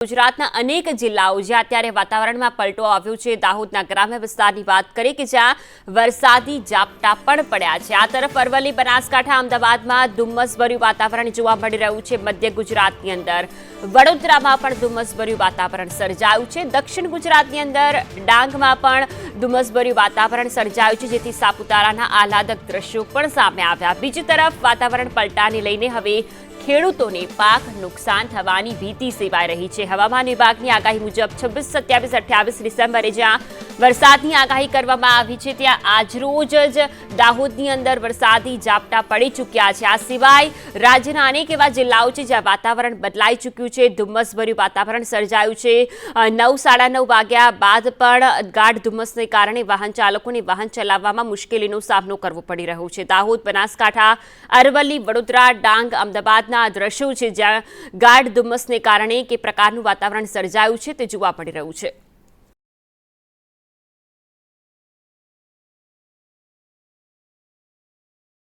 ગુજરાતના અનેક જિલ્લાઓ જ્યાં અત્યારે વાતાવરણમાં પલટો આવ્યો છે। દાહોદના ગ્રામ્ય વિસ્તારની વાત કરીએ કે જ્યાં વરસાદી ઝાપટા પણ પડ્યા છે। આ તરફ અરવલ્લી, બનાસકાંઠા, અમદાવાદમાં ધુમ્મસભર્યું વાતાવરણ જોવા મળી રહ્યું છે। મધ્ય ગુજરાતની અંદર વડોદરામાં પણ ધુમ્મસભર્યું વાતાવરણ સર્જાયું છે। દક્ષિણ ગુજરાતની અંદર ડાંગમાં પણ ધુમ્મસભર્યું વાતાવરણ સર્જાયું છે, જેથી સાપુતારાના આહલાદક દ્રશ્યો પણ સામે આવ્યા। બીજી તરફ વાતાવરણ પલટાને લઈને હવે ખેડૂતોને પાક નુકસાન થવાની ભીતિ સેવાઈ રહી છે। હવામાન વિભાગની આગાહી મુજબ 26, 27, 28 ડિસેમ્બરે જ્યાં વરસાદની આગાહી કરવામાં આવી છે, ત્યાં આજરોજ જ દાહોદની અંદર વરસાદી ઝાપટા પડી ચૂક્યા છે। આ સિવાય રાજ્યના અનેક એવા જિલ્લાઓ છે જ્યાં વાતાવરણ બદલાઈ ચૂક્યું છે, ધુમ્મસભર્યું વાતાવરણ સર્જાયું છે। 9, સાડા 9 વાગ્યા બાદ પણ ગાઢ ધુમ્મસને કારણે વાહન ચાલકોને વાહન ચલાવવામાં મુશ્કેલીનો સામનો કરવો પડી રહ્યો છે। દાહોદ, બનાસકાંઠા, અરવલ્લી, વડોદરા, ડાંગ, અમદાવાદ દ્રશ્યો છે જ્યાં ગાઢ ધુમ્મસને કારણે કે પ્રકારનું વાતાવરણ સર્જાયું છે તે જોવા મળી રહ્યું છે।